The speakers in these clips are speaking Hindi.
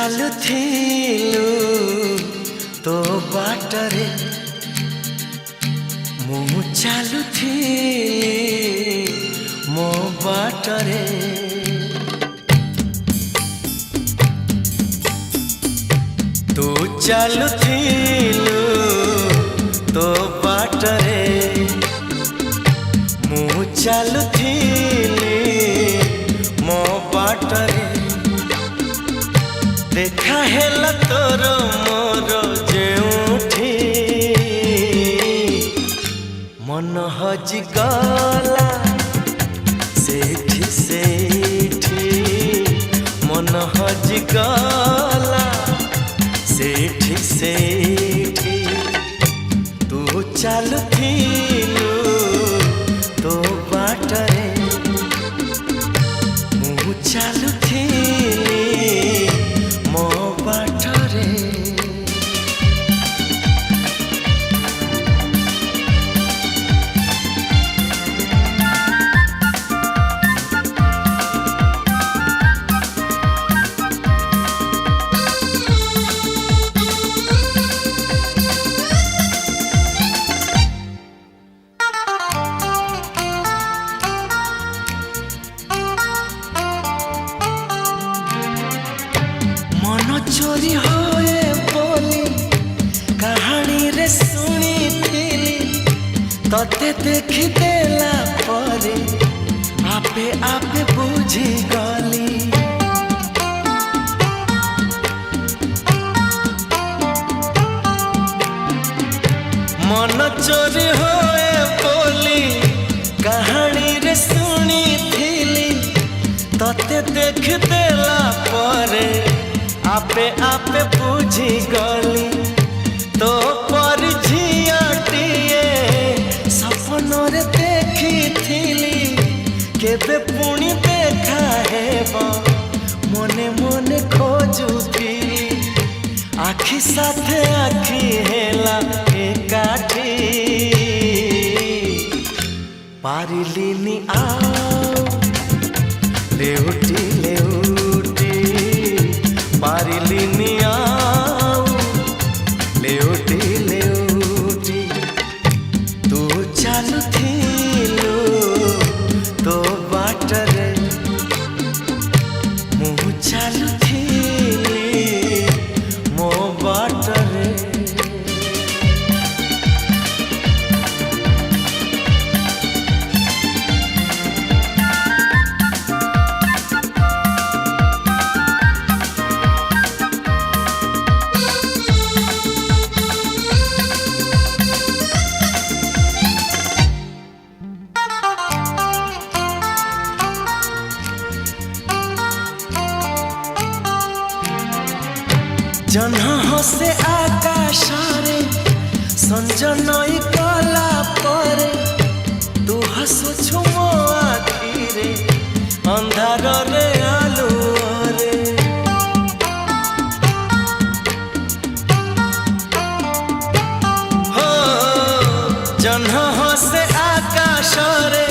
ଚାଲୁଥିଲୁ ତୋ ବାଟରେ ମୁଁ ଚାଲୁଥିଲି ମୋ ବାଟରେ ତୁ ଚାଲୁଥିଲୁ ତୋ ବାଟରେ ମୁଁ ଚାଲୁଥିଲି ମୋ ବାଟରେ देखा हेला तोर मोर जेउठी मन हजि गला सेठी सेठी मन हजि गला सेठी सेठी तू चालुथिलु तो बाटरे मु चालुथिली मो बाटरे मन चोरी होए बोली कहानी रे सुनी थिली तते देखी देला परे आपे आपे बुझी गली मन चोरी होए बोली कहानी रे सुनी थिली तते देखी देला परे आपे आपे बुझी गली तो पर झियाटिए सपन रे देखी थिली केबे पुणी देखा हेबा मने मने खोजुथिली आखि साथे आखि हेला एकाठी पारिलिनी आओ लेउटी लेउटी पारिलिनी आओ लेउटी लेउटी तू चालुथिलु तो बाटरे मु चालुथिली मो बाटरे जह्न हसे आकाशरे संजनई कला परे तू हसुछु मो आखिरे अंधार रे आलुरे हो जह्न हसे आकाशरे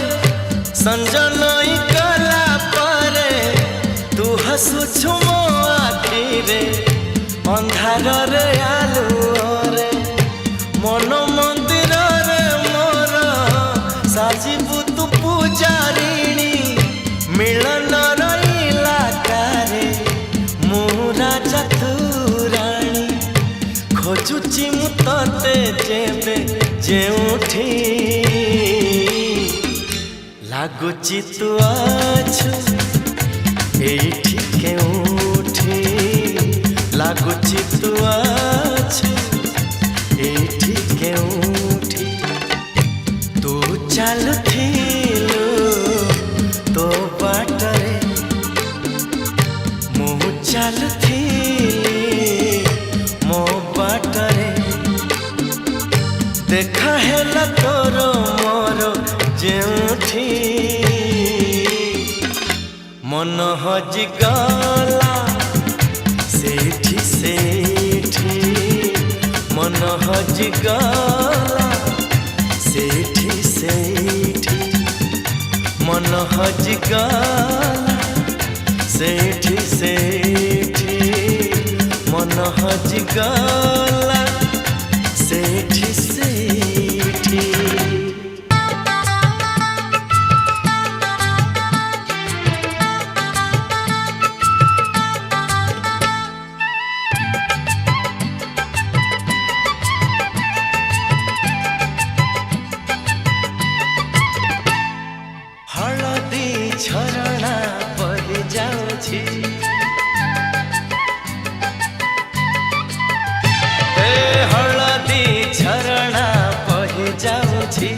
संजनई कला परे तू हसुछु मो आखिरे अंधार रे आलुरे मन मंदिर रे मोर साजिबु तू पूजारिणी मिलन रहिला कारे मु राजा तू राणी खोजुची मु तते जेबे जेउठी लागुची तू आछु एठी केउठी लागुची तू आछु एठी केउठी तू चालुथिलु तो बाटरे मु चालुथिली मो बाटरे देखा हेला तोर मोर जेउठी मन हजि गला सेठी सेठी मन हजि गला सेठी सेठी मन हजि गला सेठी सेठी मन हजिगला सेठी सेठी। हलदी झरणा बहि जाउछि, हलदी झरणा बहि जाउछि,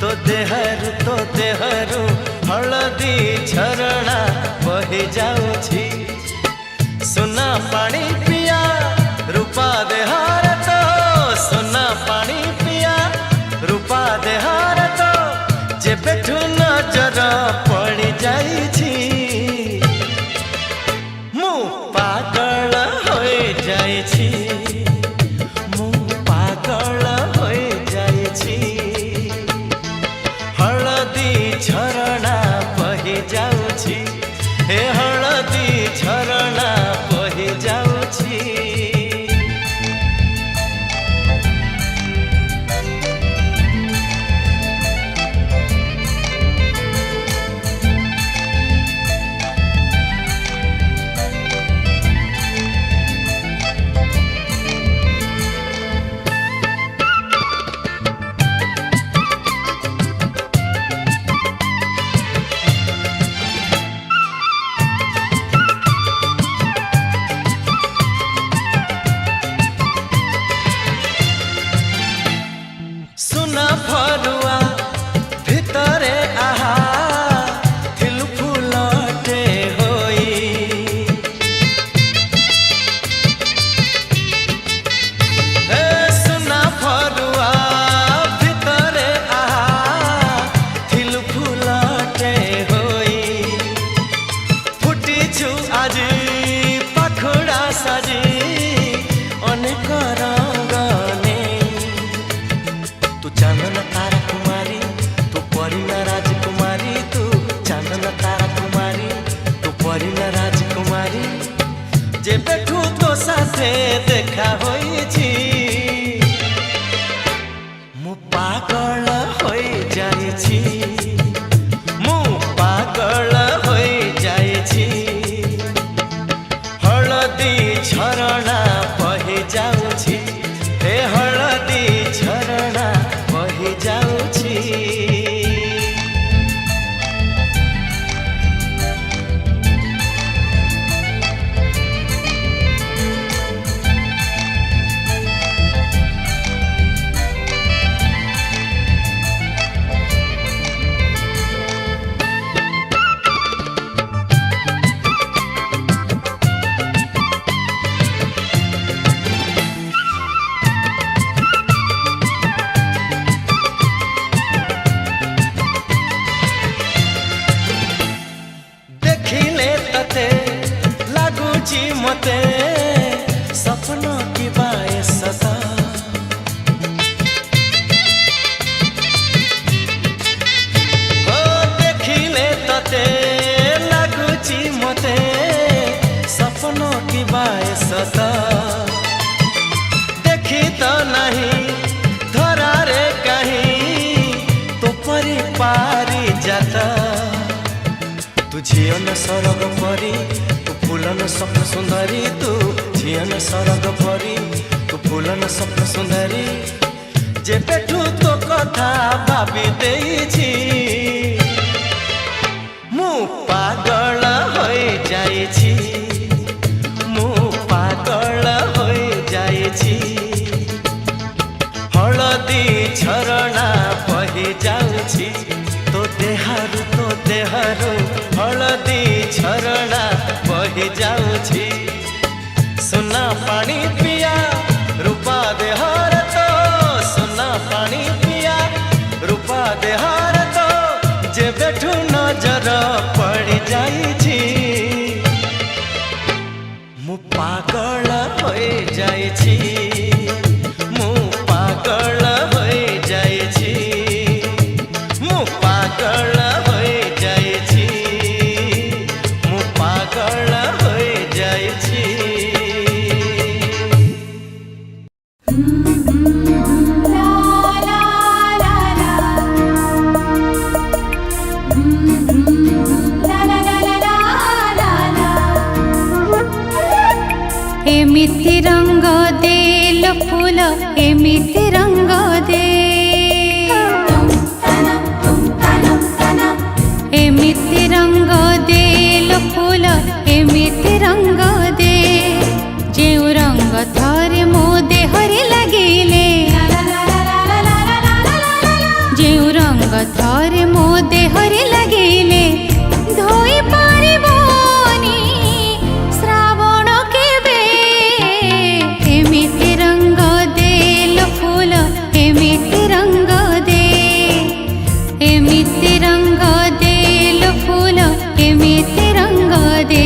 तो देहरु हलदी झरणा बहि जाउछि। सुना पानी पिया रूपा देहार तो, सुना पानी पिया रूपा देहार तो, जेबेठु नजर पड़ी जाइछि मु पागल होई जाइछि, मु पागल होई जाइछि। हलदी झरणा बहि जाउछि, हे हलदी झरणा बहि जाउछि। सुना फरुआ भितरे आहा थिल फुलटे होई, सुना फरुआ भितरे आहा थिल फुलटे होई। फुटिछु आजी पाखुड़ा साजी अनेक रंगने, तू चांदन तारा कुमारी, तू परिना राजकुमारी, तू चांदन तारा कुमारी, तू परिना राजकुमारी। जेबेठु तो साथे देखा होइछि मु पागल होई जाइछि, मु पागल होई जाइछि। हलदी झरणा बहि जाउछि, हे हलदी झरणा बहि जाउछि। देखिले तते लागुची मते सपन की बाए सदा, ओ देखिले तते लागुची मते सपन की बाए सदा। देखी तो नहीं धरा रे कहीं तो परी पारी जाता, तू झियन सरग परी, तू फूलन स्वप्न सुंदरी, तू झियन सरग परी, तू फूलन स्वप्न सुंदरी। जेबेठु तो कथा भाबी देइछि मु पागल होई जाइछि, मु पागल होई जाइछि। हलदी झरणा बहि जाउछि, तो देहरु हलदी झरणा बहि जाउछि। सुना पानी पिया रूपा देहार तो, सुना पानी पिया रूपा देहार तो, जेबेठु नजर पड़ी जाइछि मु पागल होई जाइछि, मु पागल होई जाइछि, मु पागल होई जाइछि, मु पागल होई जाइछि। एमिति रंग दे लो फूल एमिति रंग दे एमिति रंग दे लो फूल एमिति रंग दे जेउ रंग थरे मो देहरे लगिले जेउ रंग थरे मो देहरे लगिले धोई पारिबोनी श्रावण केबे एमिति रंग दे लो फूल एमिति रंग दे एमिति रंग दे लो फूल एमिति रंग दे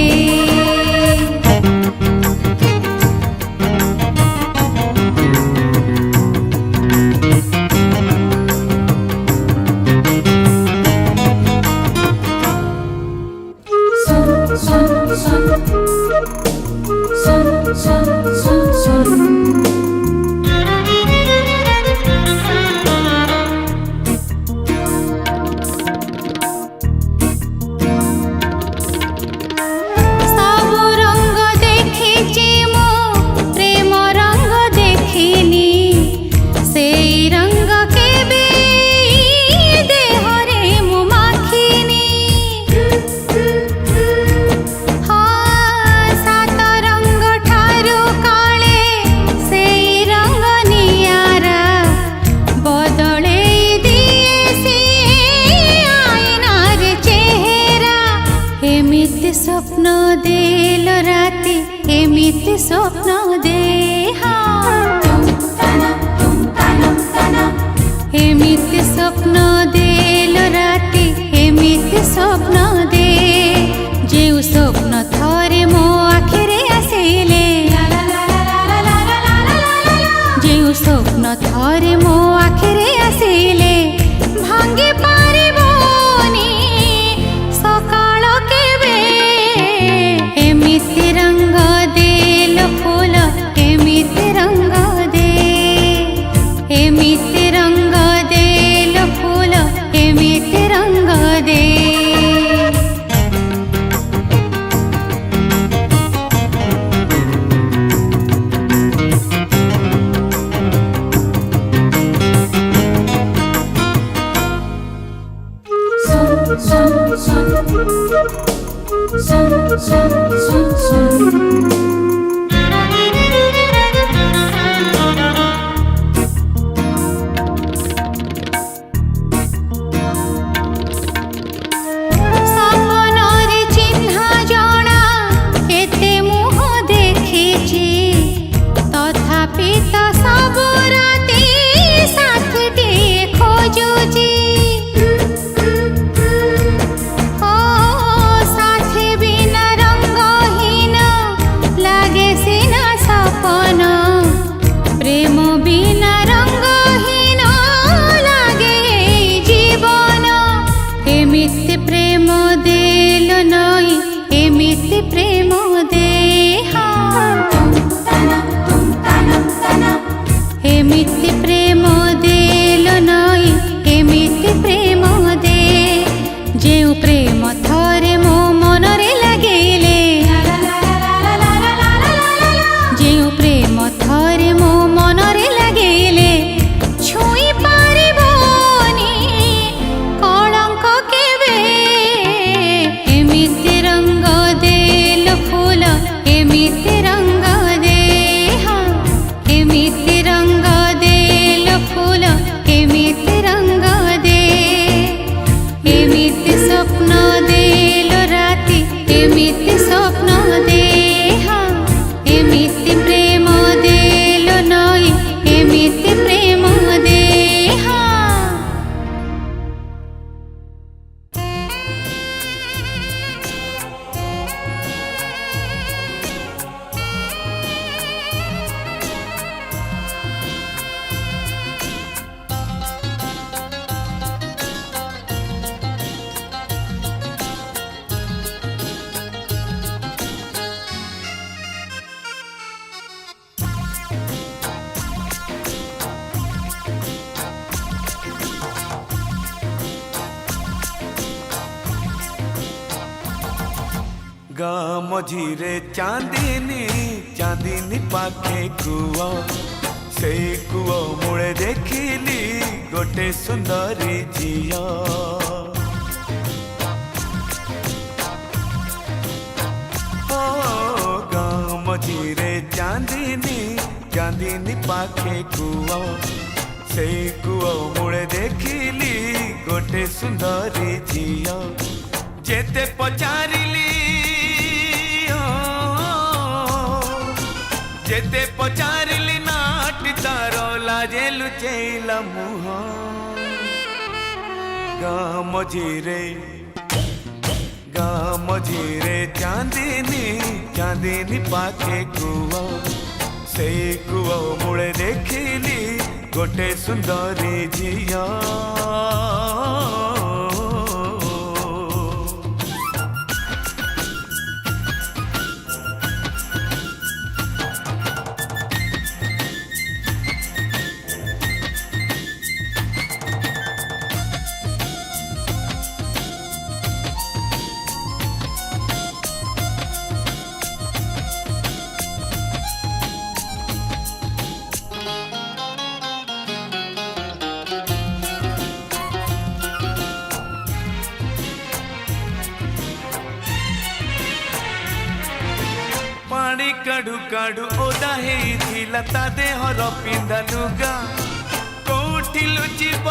स्वप्न देल राति एमिति स्वप्न दे एमिति स्वप्न देल राति एमिति स्वप्न दे जेउ स्वप्न थरे मो आखिरे आसिले जेउ स्वप्न थरे मो आखिरे आसिले भांगी पारिबोनी सकाळ केबे एमिति रंग दे लो फूल एमिति रंग दे एमिति रंग दे लो फूल एमिति रंग दे एमिति प्रेम देल नई एमिति प्रेम दे जेउ प्रेम थरे मो मनरे लगिले जेउ प्रेम थरे मो मनरे लगिले छुई पारिबोनी कलंक केबे एमिति रंग देल फूल एमिति रंग दे एमिति रंग देल मझीरे चांदीनी चांदीनी पाखे कुओ से कुओ मूले देखिली गोटे सुंदरी झिया गाँ मझीरे चांदीनी चांदीनी पाखे कुओ से कुओ मूले देखिली गोटे सुंदरी झिया जेते पचारिली जेते पचारिली नाटी तारो लाजे लुचैला मुह गाँ मझीरे चांदीनी चांदीनी पाखे कुओ से कुओ मूले देखिली गोटे सुंदरी झिया पानी काढ़ू काढ़ू ओदा हेइथिला ता देहर पिंधा लुगा कोठी लुचिब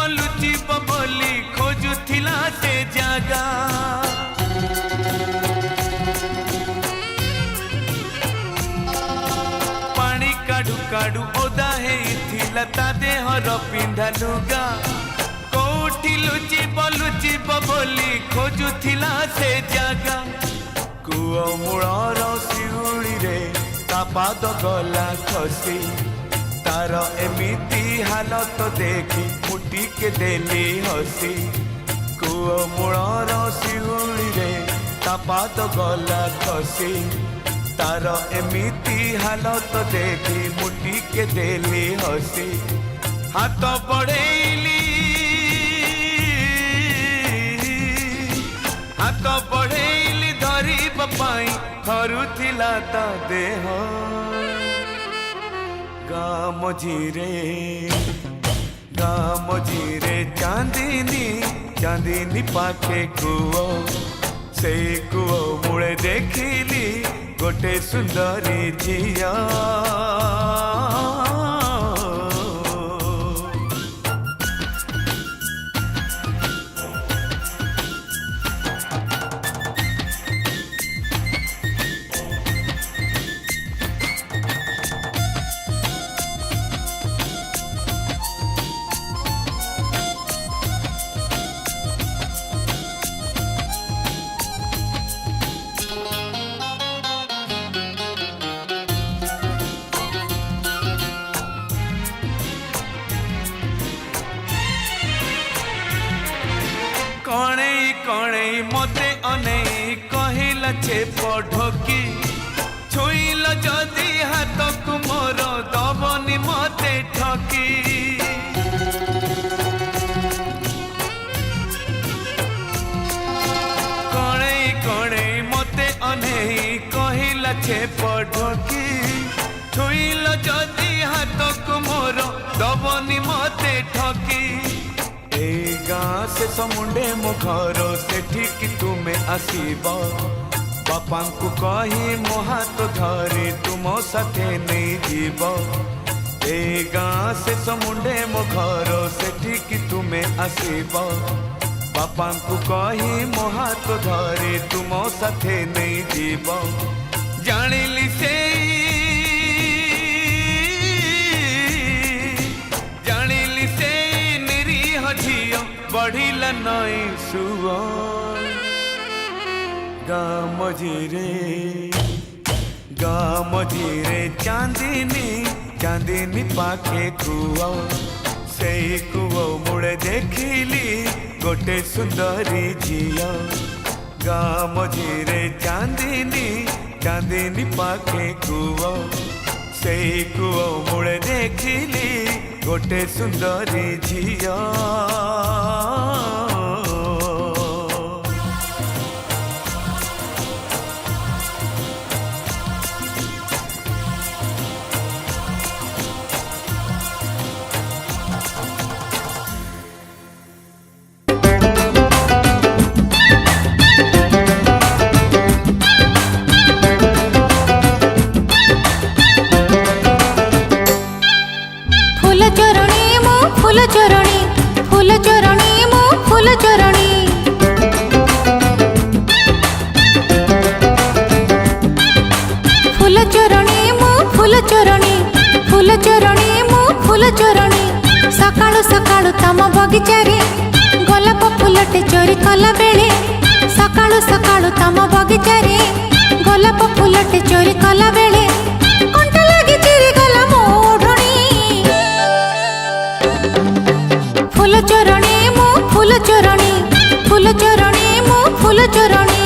बोली खोजुथिला से जागा पानी काढ़ू काढ़ू ओदा हेइथिला ता देहर पिंधा लुगा कोठी लुचिब बोली खोजुथिला से जागा कुओ मूलर शिउली रे ता पाद गला खसी तार एमिति हालत देखी मुटी के देली हसी कुओ मूलर शिउली रे ता पाद गला खसी तार एमिति हालत देखी मुटी के देली हसी हाथ बढ़ेली हाथ बढ़ेली धरी पाई थरुथिला ता देह गाँ मझीरे चांदीनी चांदीनी पाखे कुओ से कुओ मूले देखिली गोटे सुंदरी झिया कणई कणई मते अनेई कहिला छेप ढोकी छुईल जदि हाथ को मोर दबनी मते ठकी कणई कणई मते अनेई कहिला छेप ढोकी छुईल जदि हाथ को मोर दबनी मते ठकी ए गाँ से समुंडे मो घर से ठीक तुम्हें आसीब बापा को कही मो हाथ धरी तुम साथे नहीं जीव ए गाँ से समुंडे मो घर से ठीक तुम्हें आसीब बापा को कही मो हाथ धरी तुम साथे नहीं जीव जानिली से झियो बढ़िला नई सुओ गाँ मझीरे चांदीनी चांदीनी पाखे कुओ से कुओ मूले देखिली गोटे सुंदरी झिया गाँ मझीरे चांदीनी चांदीनी पाखे कुओ से कुओ मूले देखिली गोटे सुंदरी झिया चोरणी फूल चोरणी मु फूल चोरणी सकाळु सकाळु तम बगीचारे गोलाप फूलटे चोरी कला बेले सकाळु सकाळु तम बगीचारे गोलाप फूलटे चोरी कला बेले कंटा लागी चिरी गला मोढणी फूल चोरणी मु फूल चोरणी फूल चोरणी मु फूल चोरणी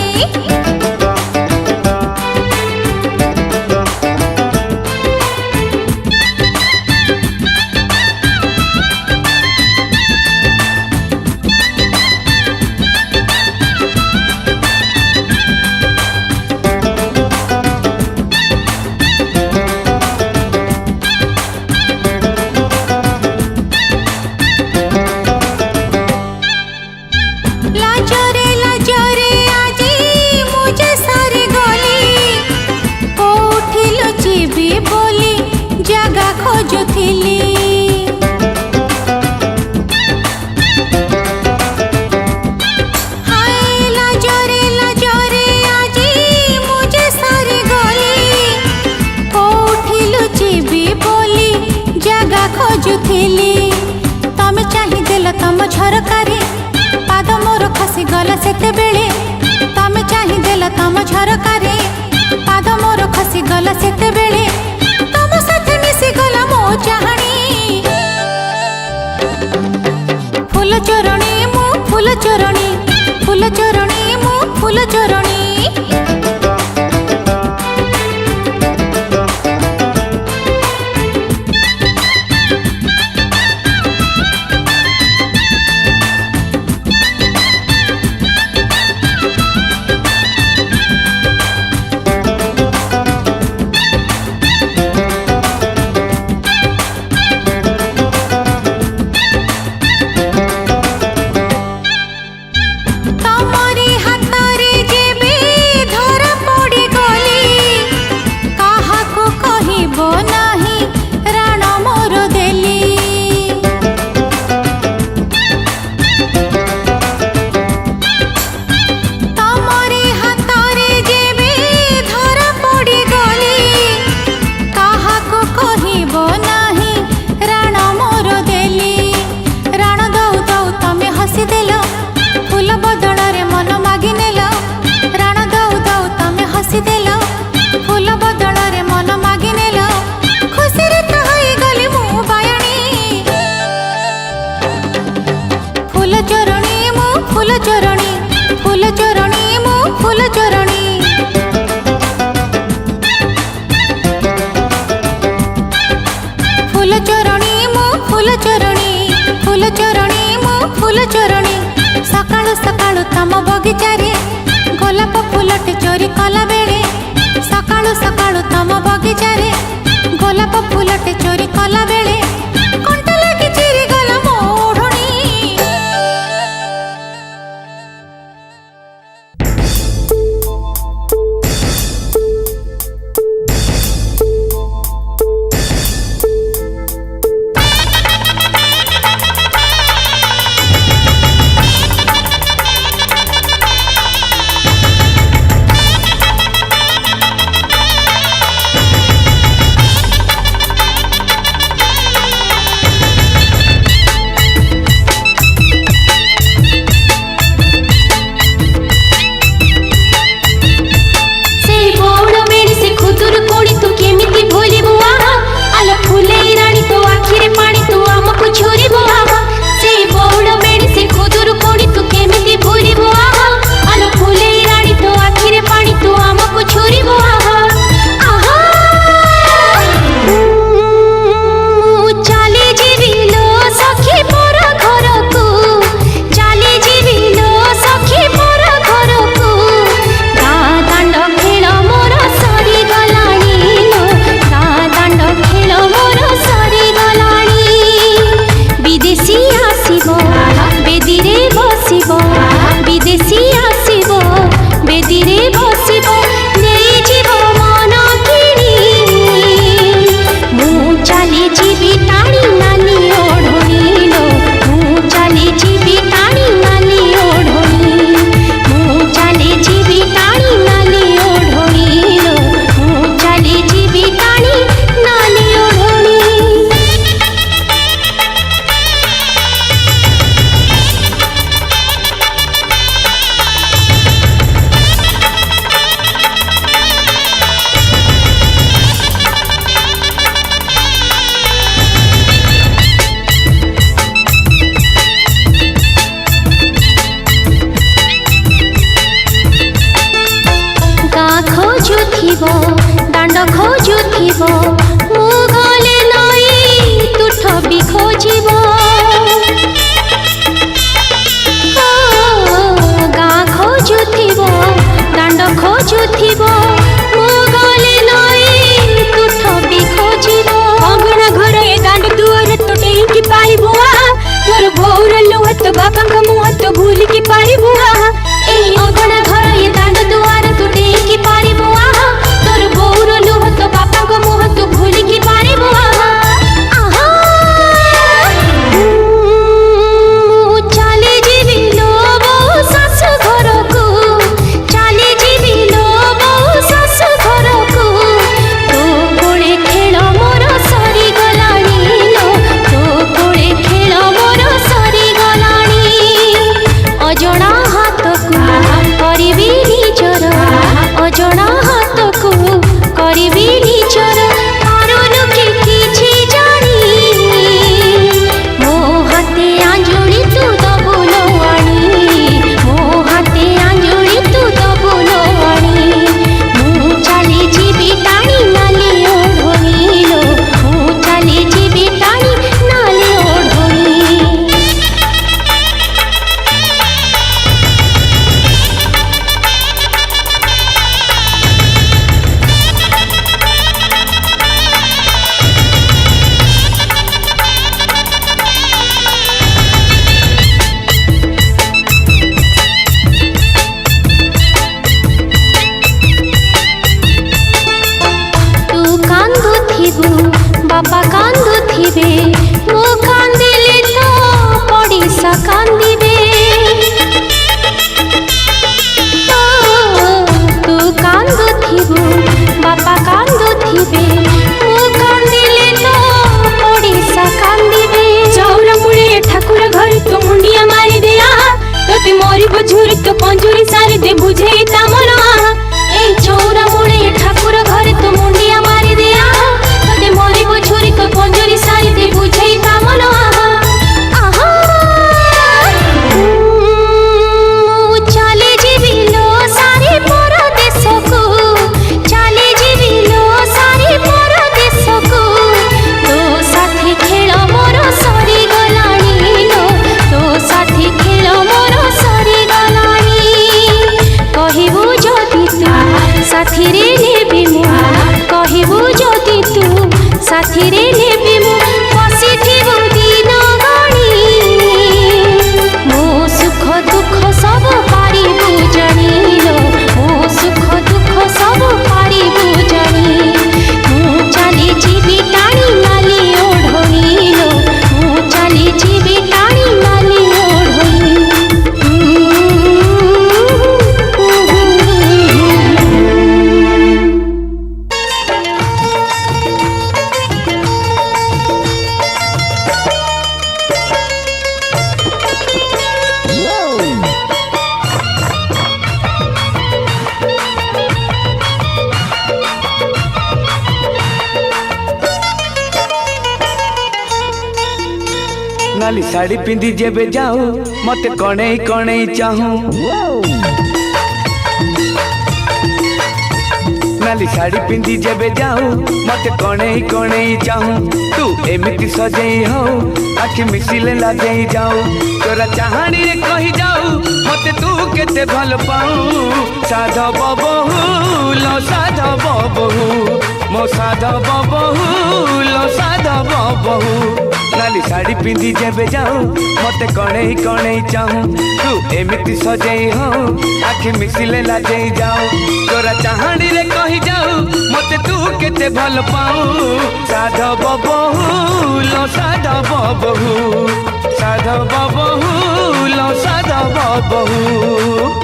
तमे चाहिदेल तम झरकारी पाद मोर खसी गला सेते बेले तमे चाहिदेल तम झरकारी पाद मोर खसी गला सेते बेले तम साथे मिसी गला मो चाहणी फूल चोरणी मु फूल चोरणी फूल चोरणी मु फूल चोरणी सकाळु सकाळु तम बगीचारे गोलाप फूलटे चोरी कला बेले सकाळु सकाळु तम बगीचारे गोलाप फूलटे चोरी कला बेले कंटा लागी चिरी गला मोढणी बापा कांदुथिबे मु कांदिले तो पड़िसा कांदिबे तू कांदुथिबु बापा कांदुथिबे मु कांदिले तो पड़िसा कांदिबे चौरा मुळे ठाकुर घर तो मुंडिया मारी दिया तोते मोरी बुझुरी तो पंजुरी सारी दे बुझे ता मना ए चौरा मुळे ठाकुर घर तो मुंडिया मारी दिया तोते मोरी बुझुरी तो पंजुरी सारी दे बुझे ता मना आहा चले जीवी लो सारी परदेश को चले जीवी लो सारी परदेश को तो साथी खेल मोर सरी गलानी लो तो साथी खेल मोर सरी गलानी कहबू जदि तू साथी रे नेबी मु कहबू जदि तू साथी रे नेबी मु बसिथिबु दिन गणी मो सुख दुख सब पारिबु जानिलो मो सुख दुख सब पारिबु जानी मु चली जीवी टाणी नाली ओढ़णीलो मु चली जीवी टाणी नाली नाली साड़ी पिंधि जेबे जाऊ मते कणई कणई चाहूं नाली साड़ी पिंधि जेबे जाऊ मते कणई कणई चाहूं तू एमिति सजेई हो आखि मिसिले लाजेई जाऊ तोरा चाहानी रे कहि जाऊ मते तू केते भल पाऊ साधव बहु लो साधव बहु मो साधव बहु लो साधव बहु नाली साड़ी पिंधि जेबे जाऊ मते कणई कणई चाहूं तू एमिति सजेई हो आखि मिसिले लाजेई जाऊ तोरा चाहानी रे कहि जाऊ मते तू केते भल पाऊ साधव बहु लो साधव बहु साधव बहु लो साधव बहु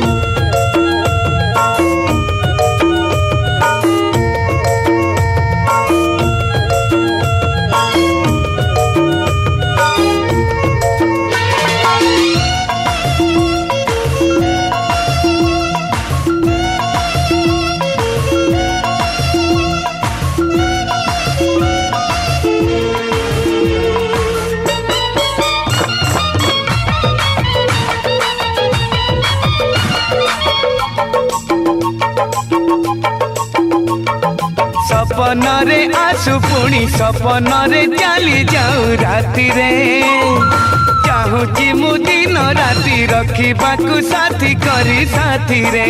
सपन रे आसु पुणी सपन रे चली जाऊ राति रे चाहूची मु दिन राति रखिबाकू साथी करी साथी रे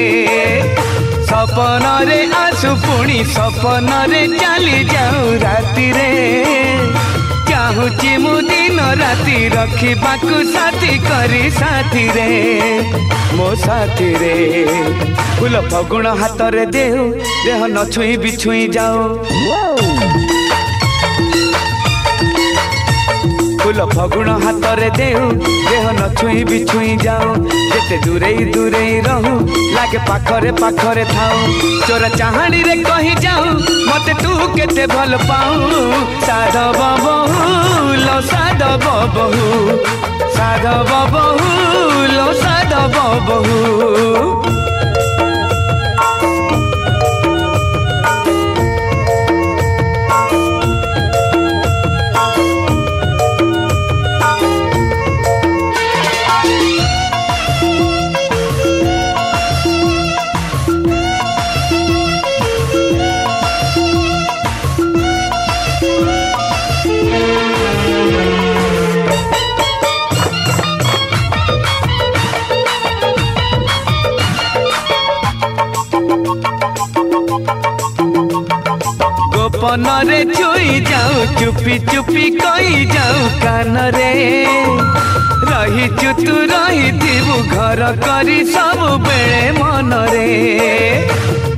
सपन रे आसु पुणी सपन रे चली जाऊ राति रे चाहूची मु दिन राति रखिबाकू साथी करी साथी रे मो साथी रे फूल फगुण हाथ रे देहु देह न छुई बिछुई जाओ फूल फगुण हाथ रे देहु देह न छुई बिछुई जाओ जेते दूरे दूरे रहू लागे पाखरे पाखरे थाऊ तोरा चाहानी रे कहि जाऊ मते तू केते भल पाऊ साधव बहु लो साधव बहु साधव बहु लो साधव बहु गोपन रे छुई जाऊ चुपी चुपी कही जाऊ कान रे रहीचु तू रही घर करी सब बेले मन रे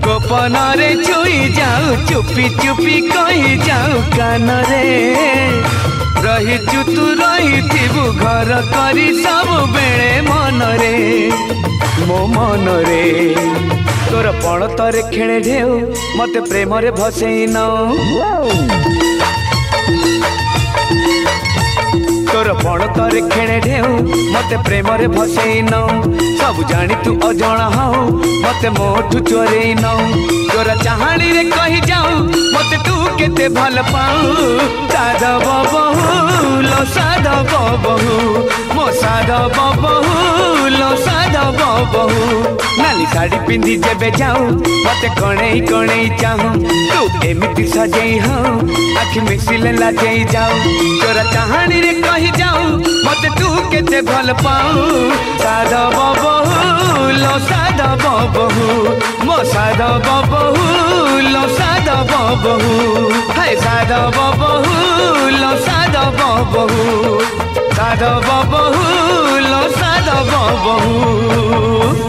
गोपन रे छुई जाऊ चुपी चुपी कही जाऊ कान रे रहीचु तू रही घर करी सब बेले मन रे मो मन रे तोर पण तरे खेणे ढेउ मते प्रेम रे भसेई न तोर पण तरे खेणे ढेउ मते प्रेम रे भसेई न सब जानी तू अजणा हऊ मते मोठू चोरेई न तोर चाहाणी रे कही जाऊ मते तू केते भल पाऊ साधव बहु लो साधव बहु मो साधव बहु लो साधव बहु नाली साड़ी पिंधि जेबे जाऊं मते कणेई कणेई चाहूं तू एमिति सजेई हूं आखि मिसिले लाजेई जाऊं तोरा चाहाणी रे कही जाऊं मते तू केते भल पाऊ साधव बहु लो साधव बहु मो साधव बहु लो साधव बहु हाय साधव बहु लो साधव बहु साधव बहु लो साधव बहु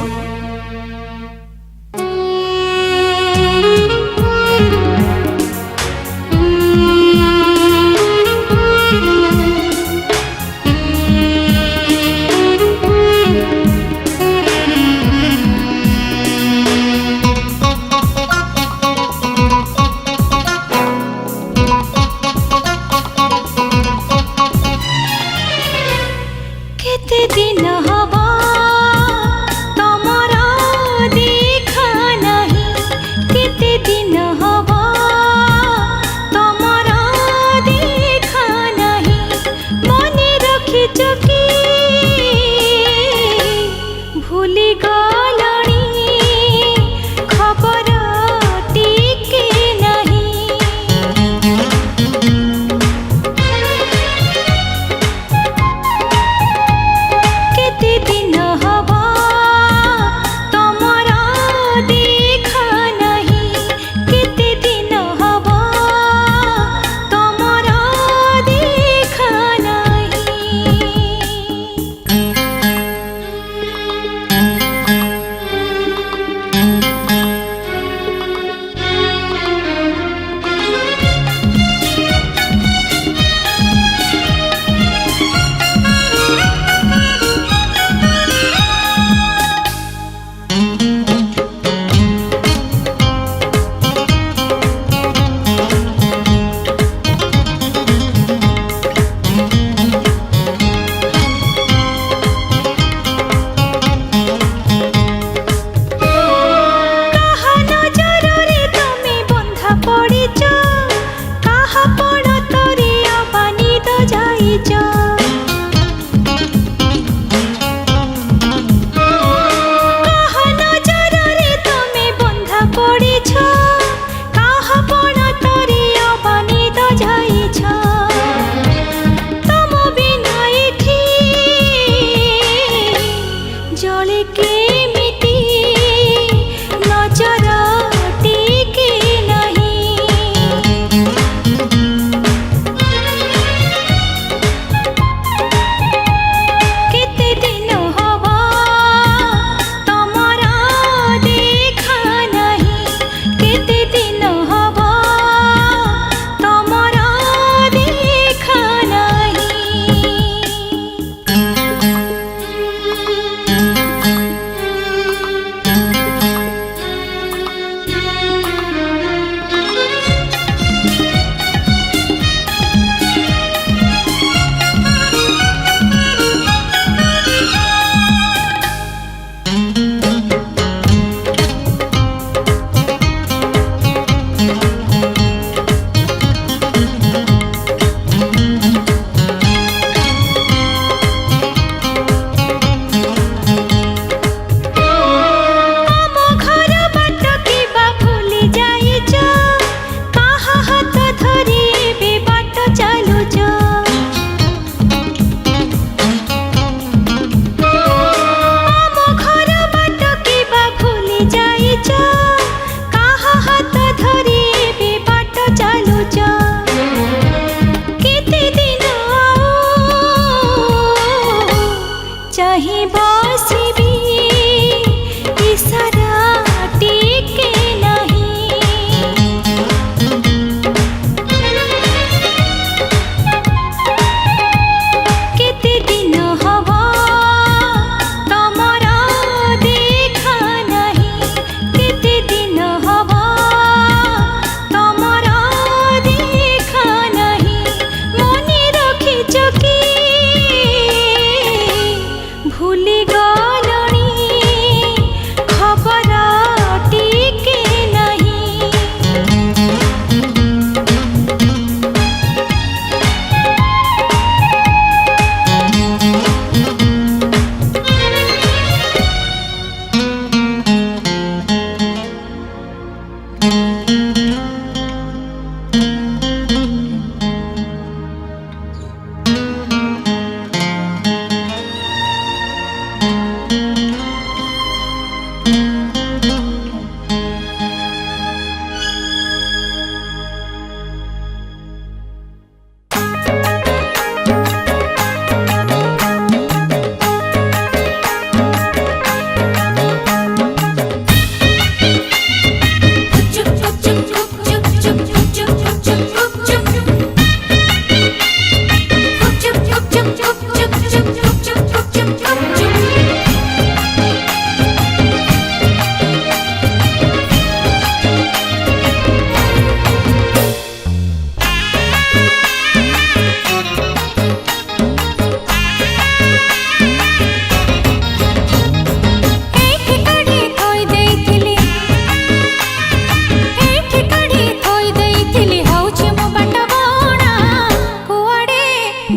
केते दिन हवा तम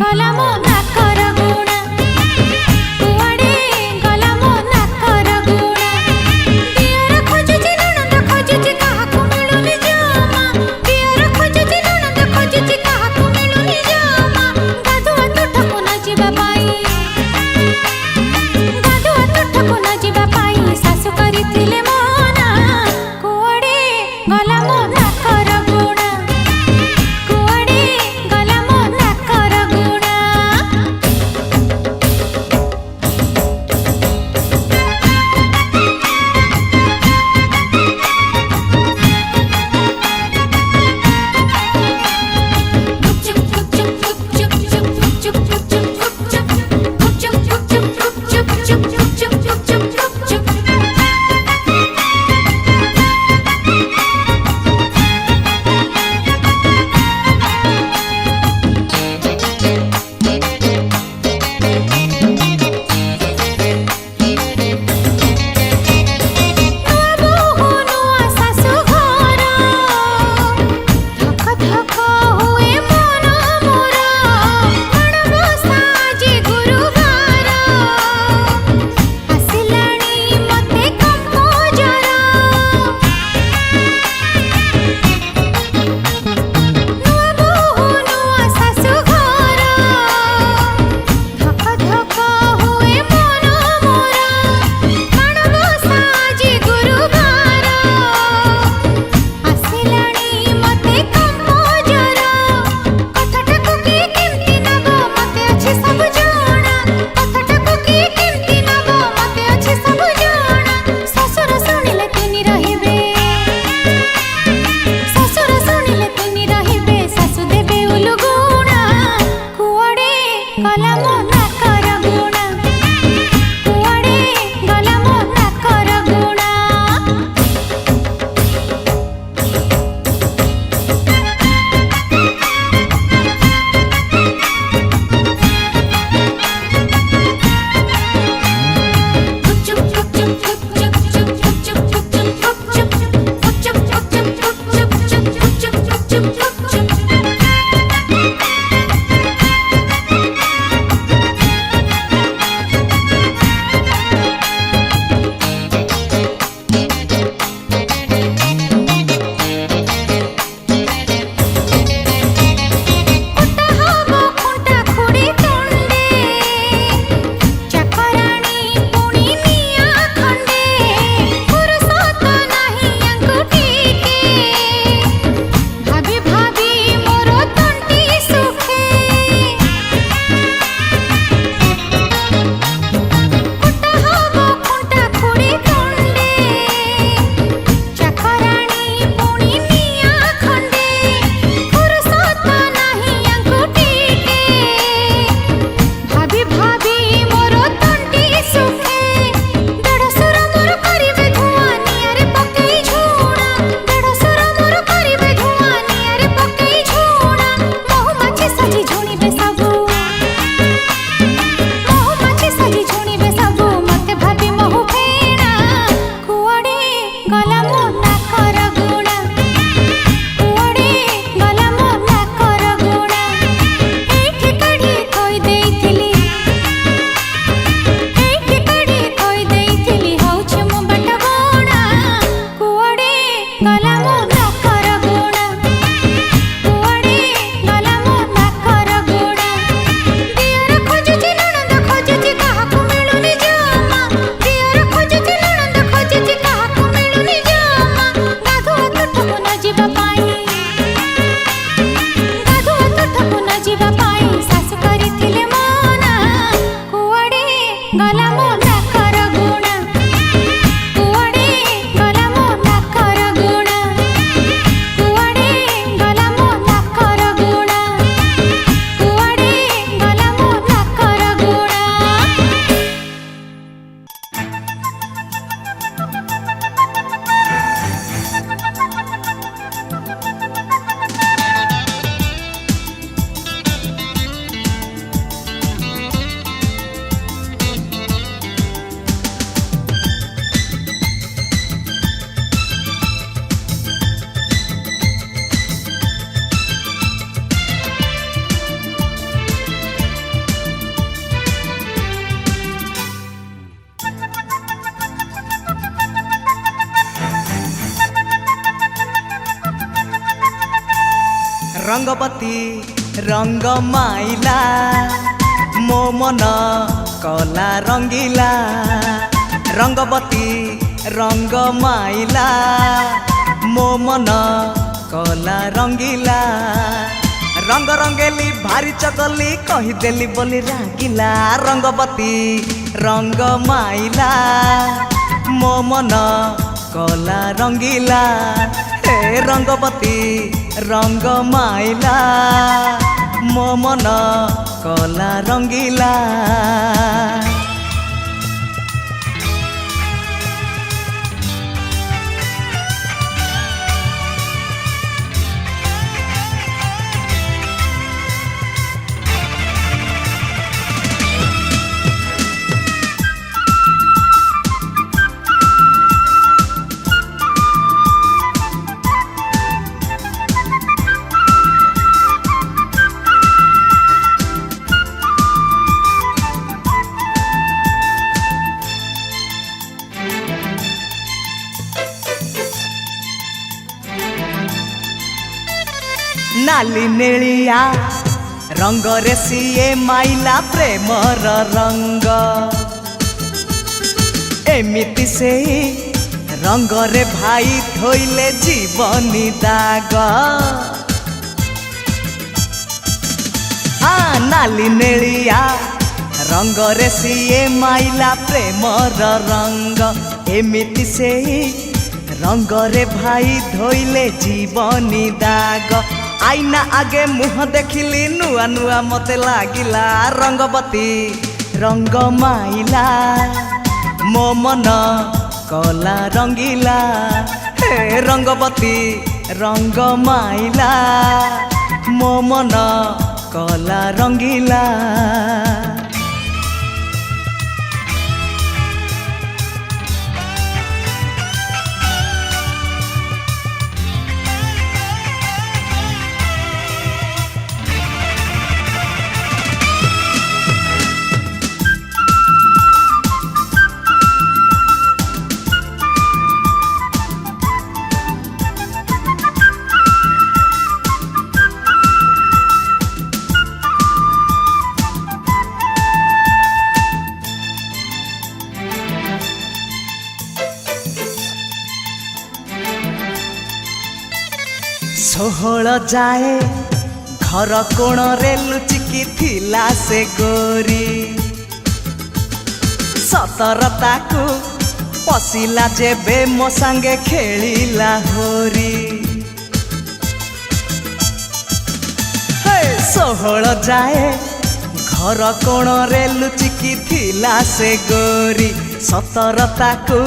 ଗଲା ମୋ ନାକର ଗୁଣା କୁଆଡ଼େ ଗଲା ମୋ ନାକର ଗୁଣା ଦିଅର ଖୋଜୁଛି ନଣନ୍ଦ ଖୋଜୁଛି କାହାକୁ ମିଳୁନି ଜମା ଦିଅର ଖୋଜୁଛି ନଣନ୍ଦ ଖୋଜୁଛି କାହାକୁ ମିଳୁନି ଜମା ଗାଧୁଆ ତୁଠକୁ ନ ଯିବା ପାଇଁ ଗାଧୁଆ ତୁଠକୁ ନ ଯିବା ପାଇଁ ଶାଶୁ କରିଥିଲେ ମନା କୁଆଡ଼େ ଗଲା ମୋ ନାକର ଗୁଣା କୁଆଡ଼େ ଗଲା ମୋ ନାକର ଗୁଣା रंगवती रंग माइला मो मन कला रंगीला रंगवती रंग माइला मो मन कला रंगीला रंग रंगेली भारी चकली कहीदेली बोली रागिला रंगवती रंग माइला मो मन कला रंगीला हे रंगवती रंग माइला मो मन कला रंगीला नाली नेलिया रंग रे सीए माइला प्रेमर रंग एमिति से रंग रे भाई धोइले जीवनी दाग नाली नेलिया रंग रे सीए माइला प्रेमर रंग एमिति से रंग रे भाई धोइले जीवनी दाग आईना आगे मुह देखिली नुआ नुआ मते लागिला रंगवती रंग माइला मो मन कला रंगीला हे रंगवती रंग माइला मो मन कला रंगीला षोहल जाए घर कोण रे लुचिकी थिला से गोरी 17 को पशिला जेबे मो संगे खेलिला होरी 16 जाए घर कोण रे लुचिकी थिला से गोरी 17 को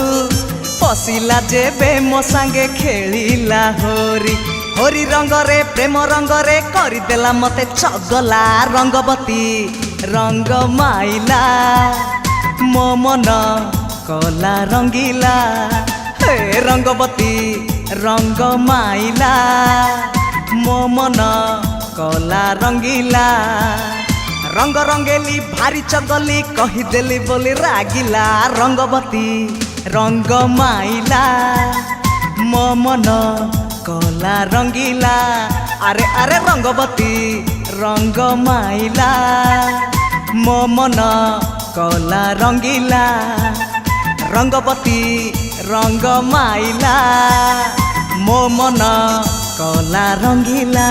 पशिला जेबे मो संगे खेलिला होरी होरी रंग रे प्रेम रंग रे करदेला मते चगला रंगवती रंग माइला मो मन कला रंगीला हे रंगवती रंग माइला मो मन कला रंगीला रंग रंगेली भारी चगली कहीदेली बोली रागिला रंगवती रंग माइला मो मन कला रंगीला अरे अरे रंगवती रंग माइला मो मन कला रंगीला रंगवती रंग माइला मो मन कला रंगीला।